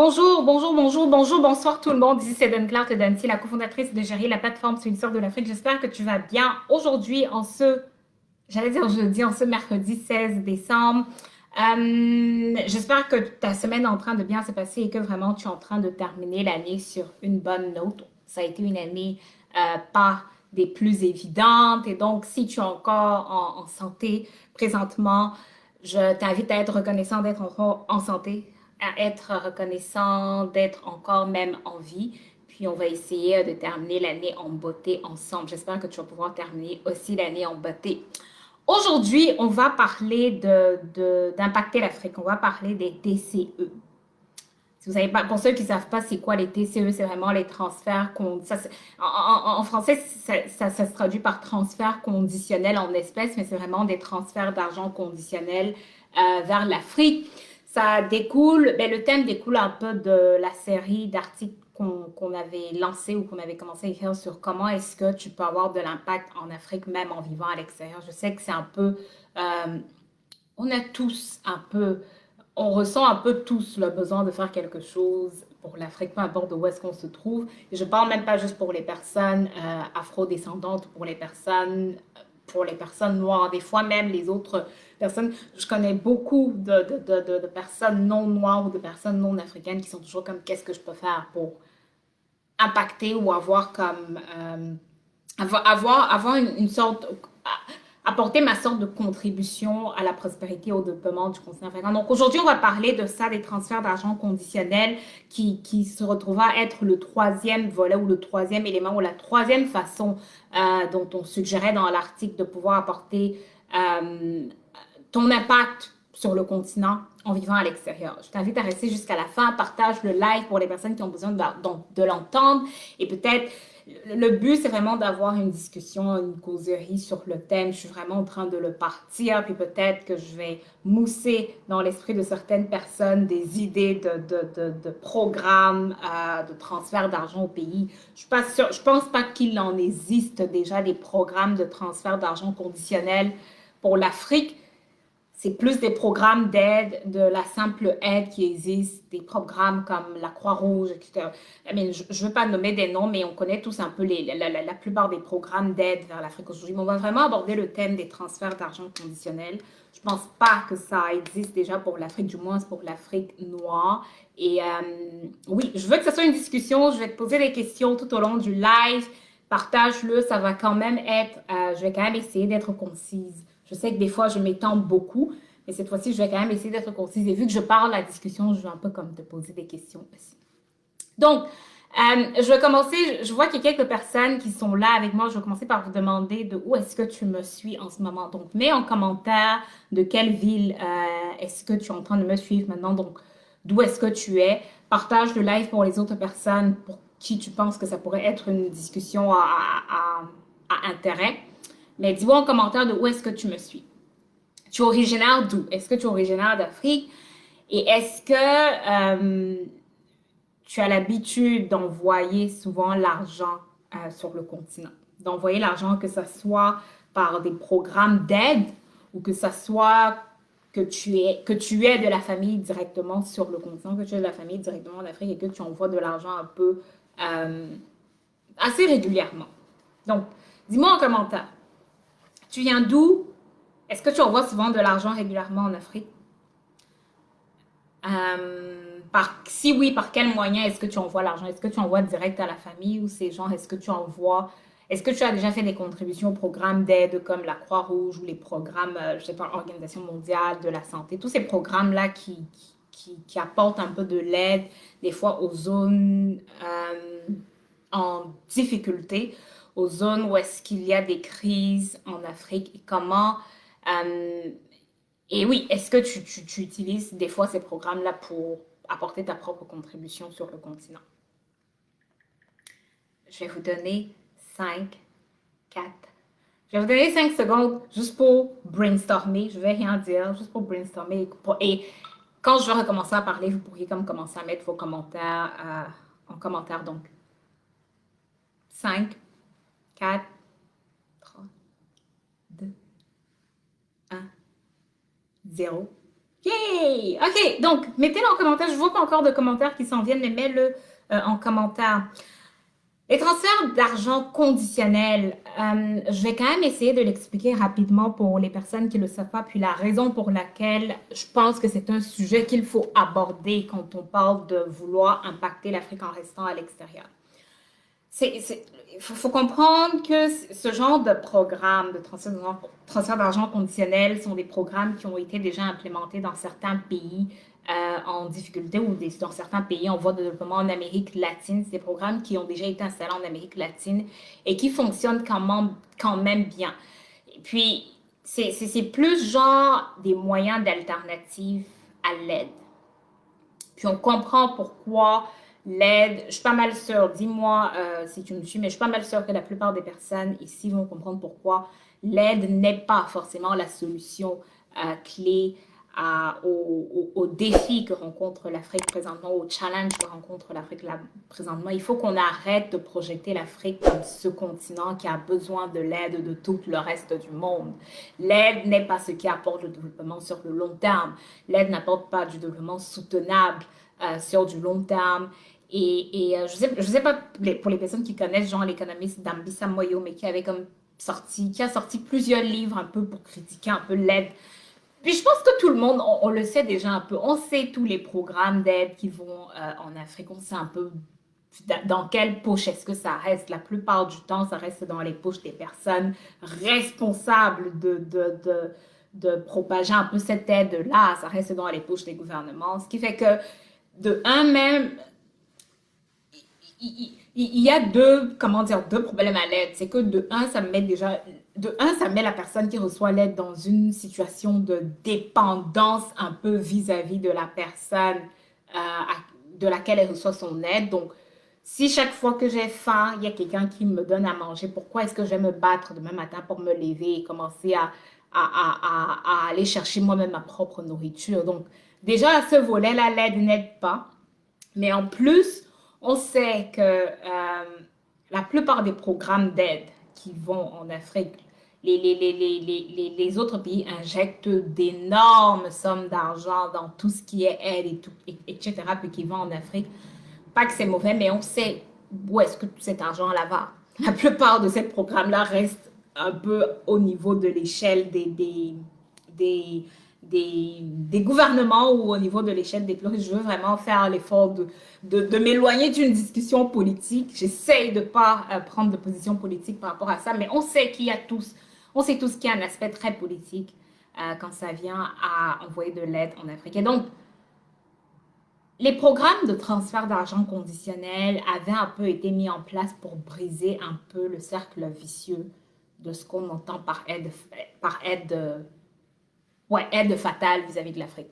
Bonjour, bonjour, bonjour, bonjour, bonsoir tout le monde. Ici c'est Claire Dancy, la cofondatrice de Gérer la plateforme sur une sorte de l'Afrique. J'espère que tu vas bien aujourd'hui j'allais dire jeudi, en ce mercredi 16 décembre. J'espère que ta semaine est en train de bien se passer et que vraiment tu es en train de terminer l'année sur une bonne note. Ça a été une année pas des plus évidentes et donc si tu es encore en santé présentement, je t'invite à être reconnaissant d'être encore en santé, à être reconnaissant d'être encore même en vie. Puis on va essayer de terminer l'année en beauté ensemble. J'espère que tu vas pouvoir terminer aussi l'année en beauté. Aujourd'hui, on va parler d'impacter l'Afrique. On va parler des TCE. Si vous savez pas, pour ceux qui ne savent pas c'est quoi les TCE, c'est vraiment les transferts en français, ça se traduit par transfert conditionnel en espèces, mais c'est vraiment des transferts d'argent conditionnels vers l'Afrique. Ça découle, ben, le thème découle un peu de la série d'articles qu'on avait lancé ou qu'on avait commencé à écrire sur comment est-ce que tu peux avoir de l'impact en Afrique, même en vivant à l'extérieur. Je sais que c'est un peu, on a tous un peu, on ressent un peu tous le besoin de faire quelque chose pour l'Afrique, peu importe où est-ce qu'on se trouve. Et je parle même pas juste pour les personnes afro-descendantes, pour les personnes noires, des fois même les autres personnes. Je connais beaucoup de personnes non noires ou de personnes non africaines qui sont toujours comme qu'est-ce que je peux faire pour impacter ou avoir comme avoir une sorte apporter ma sorte de contribution à la prospérité et au développement du continent africain. Donc aujourd'hui, on va parler de ça, des transferts d'argent conditionnels qui se retrouvent à être le troisième volet ou le troisième élément ou la troisième façon dont on suggérait dans l'article de pouvoir apporter ton impact sur le continent en vivant à l'extérieur. Je t'invite à rester jusqu'à la fin, partage le live pour les personnes qui ont besoin de l'entendre et peut-être le but, c'est vraiment d'avoir une discussion, une causerie sur le thème. Je suis vraiment en train de le partir, puis peut-être que je vais mousser dans l'esprit de certaines personnes des idées de programmes, de transfert d'argent au pays. Je suis pas sûre, je pense pas qu'il en existe déjà des programmes de transfert d'argent conditionnel pour l'Afrique. C'est plus des programmes d'aide, de la simple aide qui existe, des programmes comme la Croix-Rouge, etc. Je ne veux pas nommer des noms, mais on connaît tous un peu la plupart des programmes d'aide vers l'Afrique aujourd'hui. Mais on va vraiment aborder le thème des transferts d'argent conditionnels. Je ne pense pas que ça existe déjà pour l'Afrique, du moins pour l'Afrique noire. Et oui, je veux que ce soit une discussion. Je vais te poser des questions tout au long du live. Partage-le, ça va quand même être, je vais quand même essayer d'être concise. Je sais que des fois, je m'étends beaucoup, mais cette fois-ci, je vais quand même essayer d'être concise. Et vu que je parle la discussion, je vais un peu comme te poser des questions aussi. Donc, je vais commencer. Je vois qu'il y a quelques personnes qui sont là avec moi. Je vais commencer par vous demander de où est-ce que tu me suis en ce moment. Donc, mets en commentaire de quelle ville est-ce que tu es en train de me suivre maintenant. Donc, d'où est-ce que tu es. Partage le live pour les autres personnes pour qui tu penses que ça pourrait être une discussion à intérêt. Mais dis-moi en commentaire de où est-ce que tu me suis. Tu es originaire d'où? Est-ce que tu es originaire d'Afrique? Et est-ce que tu as l'habitude d'envoyer souvent l'argent sur le continent? D'envoyer l'argent, que ce soit par des programmes d'aide ou que ce soit que tu aies de la famille directement sur le continent, que tu aies de la famille directement en Afrique et que tu envoies de l'argent un peu assez régulièrement. Donc, dis-moi en commentaire. Tu viens d'où? Est-ce que tu envoies souvent de l'argent régulièrement en Afrique? Si oui, par quel moyen est-ce que tu envoies l'argent? Est-ce que tu envoies direct à la famille ou ces gens, est-ce que tu as déjà fait des contributions aux programmes d'aide comme la Croix-Rouge ou les programmes, je sais pas, Organisation mondiale de la santé, tous ces programmes-là qui apportent un peu de l'aide, des fois aux zones en difficulté, aux zones où est-ce qu'il y a des crises en Afrique et euh, et oui, est-ce que tu utilises des fois ces programmes-là pour apporter ta propre contribution sur le continent? Je vais vous donner 5, 4. Je vais vous donner 5 secondes juste pour brainstormer. Je vais rien dire, juste pour brainstormer. Et quand je vais recommencer à parler, vous pourriez comme commencer à mettre vos commentaires en commentaire. Donc, 5, 4, 3, 2, 1, 0. OK, Yay! OK, donc, mettez-le en commentaire. Je vois pas encore de commentaires qui s'en viennent, mais mets-le en commentaire. Les transferts d'argent conditionnels, je vais quand même essayer de l'expliquer rapidement pour les personnes qui ne le savent pas, puis la raison pour laquelle je pense que c'est un sujet qu'il faut aborder quand on parle de vouloir impacter l'Afrique en restant à l'extérieur. Il faut comprendre que ce genre de programme de transfert d'argent conditionnel sont des programmes qui ont été déjà implémentés dans certains pays en difficulté ou dans certains pays en voie de développement en Amérique latine. C'est des programmes qui ont déjà été installés en Amérique latine et qui fonctionnent quand même bien. Et puis, c'est plus genre des moyens d'alternative à l'aide. Puis on comprend pourquoi l'aide, je suis pas mal sûre, dis-moi si tu me suis, mais je suis pas mal sûre que la plupart des personnes ici vont comprendre pourquoi l'aide n'est pas forcément la solution clé aux défis que rencontre l'Afrique présentement, aux challenges que rencontre l'Afrique présentement. Il faut qu'on arrête de projeter l'Afrique comme ce continent qui a besoin de l'aide de tout le reste du monde. L'aide n'est pas ce qui apporte le développement sur le long terme. L'aide n'apporte pas du développement soutenable sur du long terme. Et je sais pas pour les personnes qui connaissent, genre l'économiste Dambisa Moyo, mais qui a sorti plusieurs livres un peu pour critiquer un peu l'aide. Puis je pense que tout le monde, on le sait déjà un peu. On sait tous les programmes d'aide qui vont en Afrique. On sait un peu dans quelle poche est-ce que ça reste. La plupart du temps, ça reste dans les poches des personnes responsables de propager un peu cette aide-là. Ça reste dans les poches des gouvernements. Ce qui fait que, de un même, il y a deux problèmes à l'aide. C'est que ça met la personne qui reçoit l'aide dans une situation de dépendance un peu vis-à-vis de la personne de laquelle elle reçoit son aide. Donc, si chaque fois que j'ai faim, il y a quelqu'un qui me donne à manger, pourquoi est-ce que je vais me battre demain matin pour me lever et commencer à aller chercher moi-même ma propre nourriture? Donc, déjà, à ce volet-là, l'aide n'aide pas. Mais en plus, on sait que la plupart des programmes d'aide qui vont en Afrique, les autres pays injectent d'énormes sommes d'argent dans tout ce qui est aide, etc., puis qui vont en Afrique. Pas que c'est mauvais, mais on sait où est-ce que tout cet argent-là va. La plupart de ces programmes-là restent un peu au niveau de l'échelle des gouvernements ou au niveau de l'échelle des plus riches. Je veux vraiment faire l'effort de m'éloigner d'une discussion politique. J'essaye de ne pas prendre de position politique par rapport à ça, mais on sait qu'il y a on sait tous qu'il y a un aspect très politique quand ça vient à envoyer de l'aide en Afrique. Et donc, les programmes de transfert d'argent conditionnel avaient un peu été mis en place pour briser un peu le cercle vicieux de ce qu'on entend par aide fatale vis-à-vis de l'Afrique.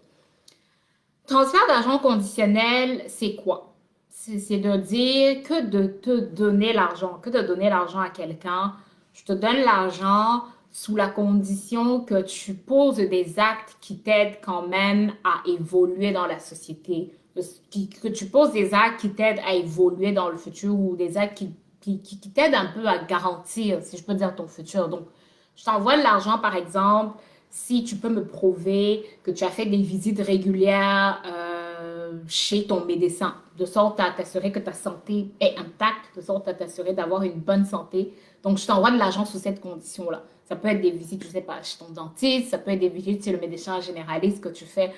Transfert d'argent conditionnel, c'est quoi? C'est de dire que de te donner l'argent, à quelqu'un, je te donne l'argent sous la condition que tu poses des actes qui t'aident quand même à évoluer dans la société, que tu poses des actes qui t'aident à évoluer dans le futur ou des actes qui t'aident un peu à garantir, si je peux dire, ton futur. Donc, je t'envoie de l'argent, par exemple, si tu peux me prouver que tu as fait des visites régulières chez ton médecin, de sorte à t'assurer que ta santé est intacte, de sorte à t'assurer d'avoir une bonne santé. Donc, je t'envoie de l'argent sous cette condition-là. Ça peut être des visites, je ne sais pas, chez ton dentiste, ça peut être des visites chez le médecin généraliste que tu fais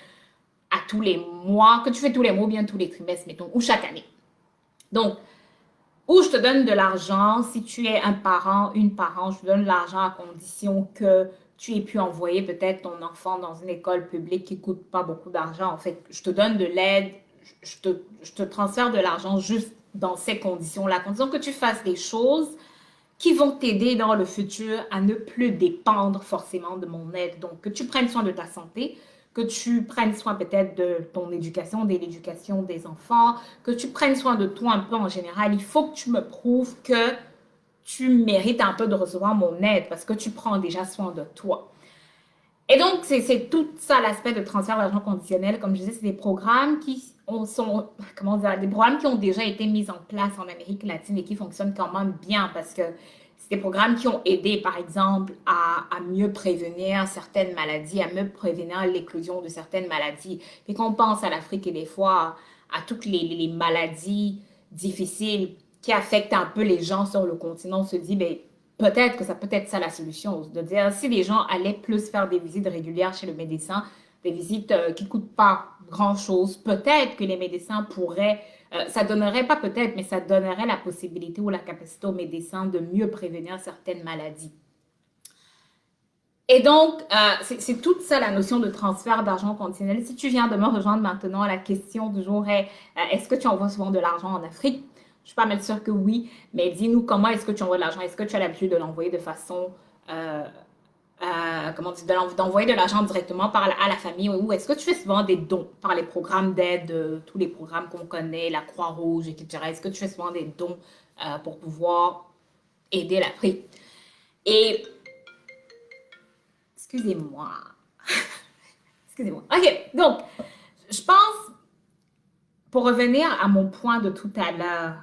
à tous les mois, que tu fais tous les mois ou bien tous les trimestres, mettons, ou chaque année. Donc, ou je te donne de l'argent, si tu es un parent, une parent, je te donne de l'argent à condition que tu aies pu envoyer peut-être ton enfant dans une école publique qui ne coûte pas beaucoup d'argent. En fait, je te donne de l'aide, je te transfère de l'argent juste dans ces conditions-là, à condition que tu fasses des choses qui vont t'aider dans le futur à ne plus dépendre forcément de mon aide. Donc, que tu prennes soin de ta santé, que tu prennes soin peut-être de ton éducation, de l'éducation des enfants, que tu prennes soin de toi un peu en général. Il faut que tu me prouves que tu mérites un peu de recevoir mon aide parce que tu prends déjà soin de toi. Et donc, c'est tout ça l'aspect de transfert d'argent conditionnel. Comme je disais, c'est des programmes des programmes qui ont déjà été mis en place en Amérique latine et qui fonctionnent quand même bien parce que C'est des programmes qui ont aidé, par exemple, à mieux prévenir certaines maladies, à mieux prévenir l'éclosion de certaines maladies. Et quand on pense à l'Afrique et des fois à toutes les maladies difficiles qui affectent un peu les gens sur le continent, on se dit, ben, peut-être que ça peut être ça la solution. De dire, si les gens allaient plus faire des visites régulières chez le médecin, des visites qui ne coûtent pas grand-chose, peut-être que les médecins pourraient ça donnerait, pas peut-être, mais ça donnerait la possibilité ou la capacité aux médecins de mieux prévenir certaines maladies. Et donc, c'est toute ça la notion de transfert d'argent conditionnel. Si tu viens de me rejoindre maintenant, la question du jour est, est-ce que tu envoies souvent de l'argent en Afrique? Je suis pas mal sûre que oui, mais dis-nous comment est-ce que tu envoies de l'argent? Est-ce que tu as l'habitude de l'envoyer de façon euh, comment dire, d'envoyer de l'argent directement à la famille ou est-ce que tu fais souvent des dons par les programmes d'aide, tous les programmes qu'on connaît, la Croix-Rouge, etc. Est-ce que tu fais souvent des dons pour pouvoir aider l'Afrique? Et, excusez-moi, excusez-moi. OK, donc, je pense, pour revenir à mon point de tout à l'heure,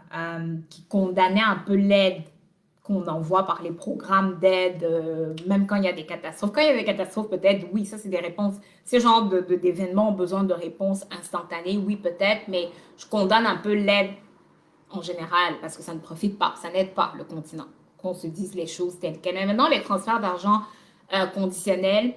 qui condamnait un peu l'aide qu'on envoie par les programmes d'aide, même quand il y a des catastrophes. Quand il y a des catastrophes, peut-être, oui, ça, c'est des réponses. Ces genres d'événements ont besoin de réponses instantanées, oui, peut-être, mais je condamne un peu l'aide en général parce que ça ne profite pas, ça n'aide pas le continent. Qu'on se dise les choses telles quelles. Mais maintenant, les transferts d'argent conditionnels,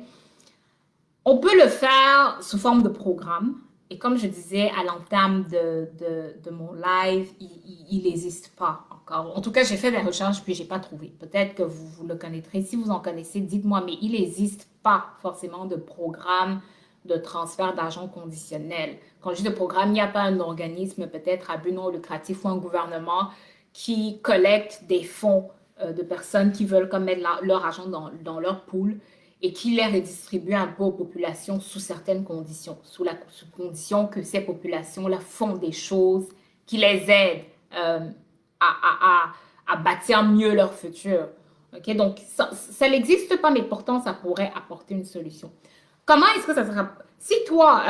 on peut le faire sous forme de programme. Et comme je disais à l'entame de mon live, il n'existe pas encore. En tout cas, j'ai fait des recherches puis j'ai pas trouvé. Peut-être que vous le connaîtrez. Si vous en connaissez, dites-moi, mais il n'existe pas forcément de programme de transfert d'argent conditionnel. Quand je dis de programme, il n'y a pas un organisme peut-être à but non lucratif ou un gouvernement qui collecte des fonds de personnes qui veulent comme mettre leur argent dans leur pool et qui les redistribue un peu aux populations sous certaines conditions, sous condition que ces populations-là font des choses qui les aident à bâtir mieux leur futur. Okay? Donc, ça n'existe pas, mais pourtant, ça pourrait apporter une solution. Comment est-ce que ça sera... Si toi,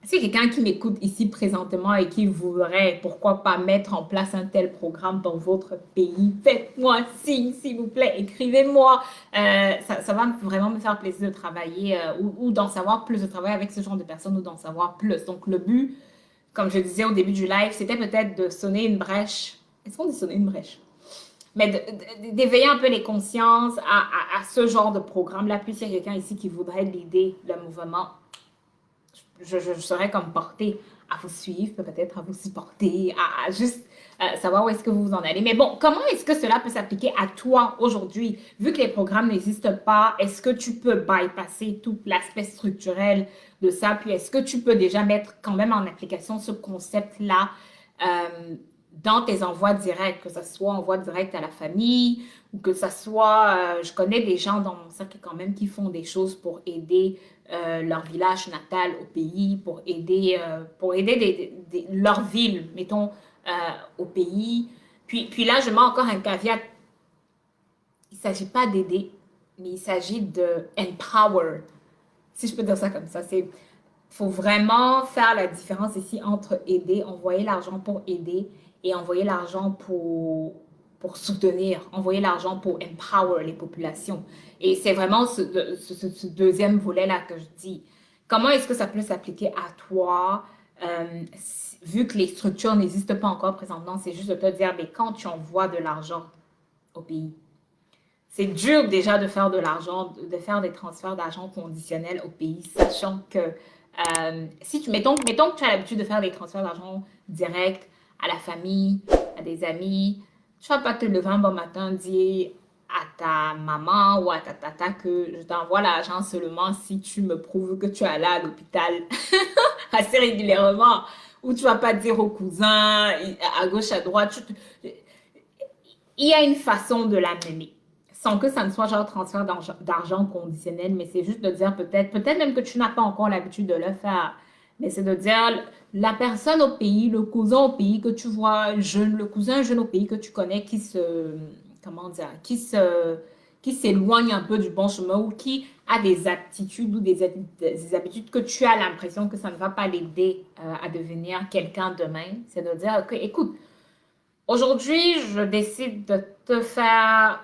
si quelqu'un qui m'écoute ici présentement et qui voudrait, pourquoi pas, mettre en place un tel programme dans votre pays, faites-moi signe, s'il vous plaît, écrivez-moi. Ça va vraiment me faire plaisir de travailler ou d'en savoir plus, de travailler avec ce genre de personnes ou d'en savoir plus. Donc, le but, comme je disais au début du live, c'était peut-être de sonner une brèche. Est-ce qu'on dit sonner une brèche? Mais d'éveiller un peu les consciences à ce genre de programme-là. Puis, s'il y a quelqu'un ici qui voudrait l'aider, le mouvement, je serais comme portée à vous suivre, peut-être à vous supporter, à juste savoir où est-ce que vous en allez. Mais bon, comment est-ce que cela peut s'appliquer à toi aujourd'hui? Vu que les programmes n'existent pas, est-ce que tu peux bypasser tout l'aspect structurel de ça? Puis est-ce que tu peux déjà mettre quand même en application ce concept-là dans tes envois directs, que ce soit envoi direct à la famille ou que ce soit, je connais des gens dans mon cercle quand même qui font des choses pour aider leur village natal au pays, pour aider leur ville, mettons, au pays. Puis là, je mets encore un caveat. Il ne s'agit pas d'aider, mais il s'agit de empower, si je peux dire ça comme ça. Il faut vraiment faire la différence ici entre aider, envoyer l'argent pour aider et envoyer l'argent pour soutenir, envoyer l'argent pour empower les populations. Et c'est vraiment ce deuxième volet-là que je dis. Comment est-ce que ça peut s'appliquer à toi, vu que les structures n'existent pas encore présentement, c'est juste de te dire, mais quand tu envoies de l'argent au pays, c'est dur déjà de faire de l'argent, de faire des transferts d'argent conditionnels au pays, sachant que si mettons que tu as l'habitude de faire des transferts d'argent directs à la famille, à des amis, tu vas pas te lever un bon matin dire à ta maman ou à ta tata que je t'envoie l'argent seulement si tu me prouves que tu es allé à l'hôpital assez régulièrement. Ou tu vas pas dire aux cousins à gauche, à droite. Il y a une façon de l'amener sans que ça ne soit genre transfert d'argent conditionnel, mais c'est juste de dire peut-être même que tu n'as pas encore l'habitude de le faire, mais c'est de dire la personne au pays, le cousin au pays que tu vois jeune, le cousin jeune au pays que tu connais comment dire, qui s'éloigne un peu du bon chemin ou qui a des aptitudes ou des habitudes que tu as l'impression que ça ne va pas l'aider à devenir quelqu'un demain, c'est de dire, okay, écoute, Aujourd'hui, je décide de te faire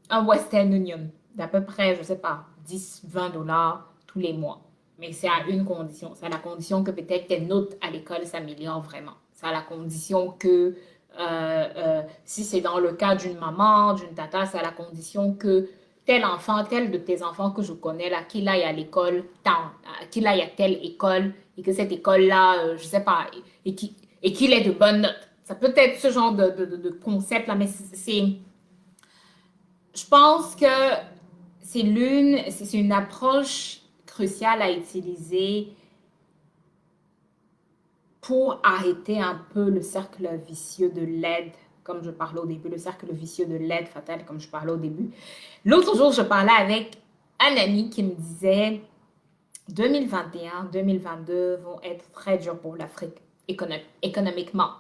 un Western Union d'à peu près, je sais pas, 10, 20 $ tous les mois. Mais c'est à une condition. C'est à la condition que peut-être tes notes à l'école s'améliorent vraiment. C'est à la condition que, si c'est dans le cas d'une maman, d'une tata, c'est à la condition que tel enfant, tel de tes enfants que je connais là, qu'il aille à l'école, qu'il aille à telle école, et que cette école-là, je sais pas, et qu'il ait de bonnes notes. Ça peut être ce genre de concept là, mais je pense que c'est une approche cruciale à utiliser pour arrêter un peu le cercle vicieux de l'aide, comme je parlais au début, le cercle vicieux de l'aide fatale, comme je parlais au début. L'autre jour, je parlais avec un ami qui me disait 2021, 2022 vont être très durs pour l'Afrique économiquement.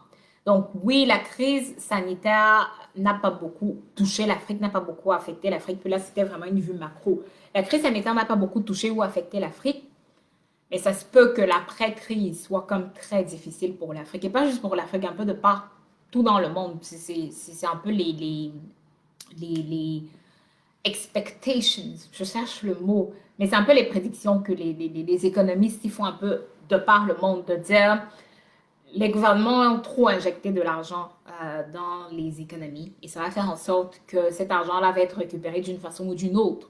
Donc oui, la crise sanitaire n'a pas beaucoup touché l'Afrique, n'a pas beaucoup affecté l'Afrique. Puis là, c'était vraiment une vue macro. La crise sanitaire n'a pas beaucoup touché ou affecté l'Afrique, mais ça se peut que l'après-crise soit comme très difficile pour l'Afrique. Et pas juste pour l'Afrique, un peu de partout dans le monde. C'est un peu les expectations, je cherche le mot, mais c'est un peu les prédictions que les économistes ils font un peu de par le monde, de dire les gouvernements ont trop injecté de l'argent dans les économies et ça va faire en sorte que cet argent-là va être récupéré d'une façon ou d'une autre.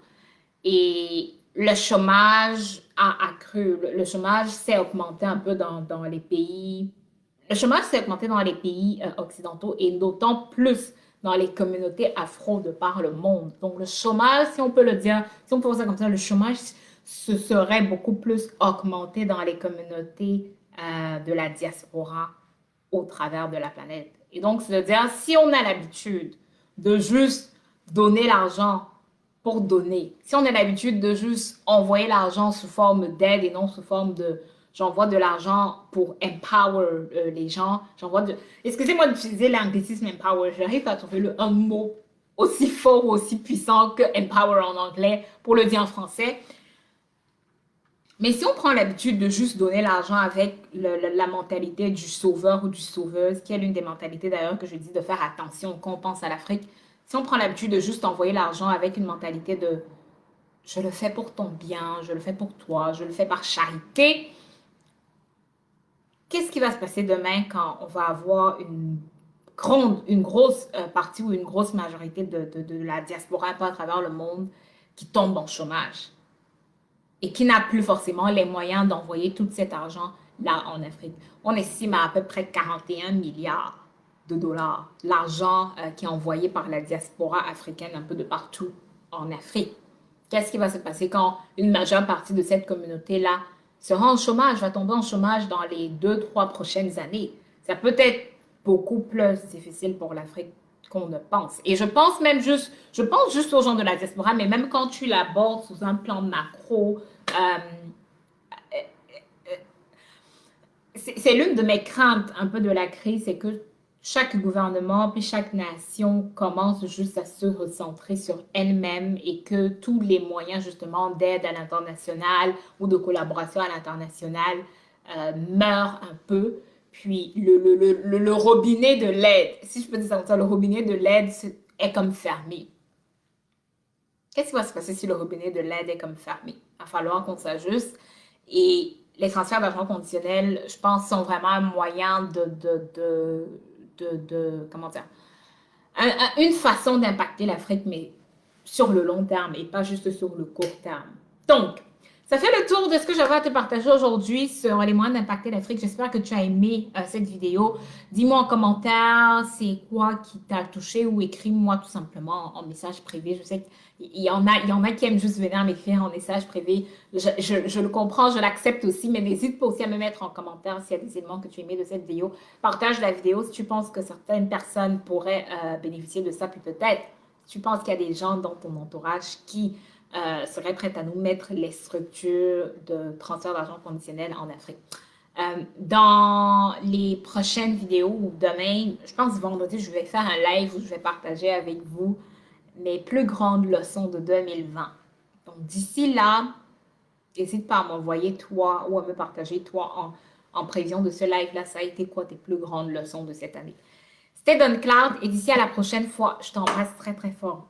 Et le chômage a accru, le chômage s'est augmenté un peu dans les pays, le chômage s'est augmenté dans les pays occidentaux et d'autant plus dans les communautés afro de par le monde. Donc le chômage, si on peut le dire, si on peut voir ça comme ça, le chômage se serait beaucoup plus augmenté dans les communautés de la diaspora au travers de la planète. Et donc, c'est-à-dire, si on a l'habitude de juste donner l'argent pour donner, si on a l'habitude de juste envoyer l'argent sous forme d'aide et non sous forme de j'envoie de l'argent pour empower les gens, excusez-moi d'utiliser l'anglicisme empower, j'arrive pas à trouver un mot aussi fort ou aussi puissant que empower en anglais pour le dire en français. Mais si on prend l'habitude de juste donner l'argent avec la mentalité du sauveur ou du sauveuse, qui est l'une des mentalités d'ailleurs que je dis de faire attention quand on pense à l'Afrique, si on prend l'habitude de juste envoyer l'argent avec une mentalité de je le fais pour ton bien, je le fais pour toi, je le fais par charité, qu'est-ce qui va se passer demain quand on va avoir une grosse partie ou une grosse majorité de la diaspora à travers le monde qui tombe en chômage? Et qui n'a plus forcément les moyens d'envoyer tout cet argent là en Afrique. On estime à peu près 41 milliards de dollars l'argent qui est envoyé par la diaspora africaine un peu de partout en Afrique. Qu'est-ce qui va se passer quand une majeure partie de cette communauté-là sera en chômage, va tomber en chômage dans les 2, 3 prochaines années? Ça peut être beaucoup plus difficile pour l'Afrique qu'on ne pense. Et je pense juste aux gens de la diaspora, mais même quand tu l'abordes sous un plan macro, c'est l'une de mes craintes un peu de la crise, c'est que chaque gouvernement puis chaque nation commence juste à se recentrer sur elle-même et que tous les moyens justement d'aide à l'international ou de collaboration à l'international meurent un peu. Puis le robinet de l'aide, si je peux dire ça comme ça, le robinet de l'aide est comme fermé. Qu'est-ce qui va se passer si le robinet de l'aide est comme fermé? Il va falloir qu'on s'ajuste. Et les transferts d'argent conditionnels, je pense, sont vraiment un moyen comment dire, une façon d'impacter l'Afrique, mais sur le long terme et pas juste sur le court terme. Donc, ça fait le tour de ce que j'avais à te partager aujourd'hui sur les moyens d'impacter l'Afrique. J'espère que tu as aimé cette vidéo. Dis-moi en commentaire c'est quoi qui t'a touché ou écris-moi tout simplement en message privé. Je sais qu'il y en a qui aiment juste venir m'écrire en message privé. Je le comprends, je l'accepte aussi, mais n'hésite pas aussi à me mettre en commentaire s'il y a des éléments que tu aimais de cette vidéo. Partage la vidéo si tu penses que certaines personnes pourraient bénéficier de ça, puis peut-être si tu penses qu'il y a des gens dans ton entourage qui serait prête à nous mettre les structures de transfert d'argent conditionnel en Afrique. Dans les prochaines vidéos ou demain, je pense vendredi, je vais faire un live où je vais partager avec vous mes plus grandes leçons de 2020. Donc d'ici là, n'hésite pas à m'envoyer toi ou à me partager toi en prévision de ce live-là. Ça a été quoi tes plus grandes leçons de cette année? C'était Don Cloud et d'ici à la prochaine fois, je t'embrasse très très fort.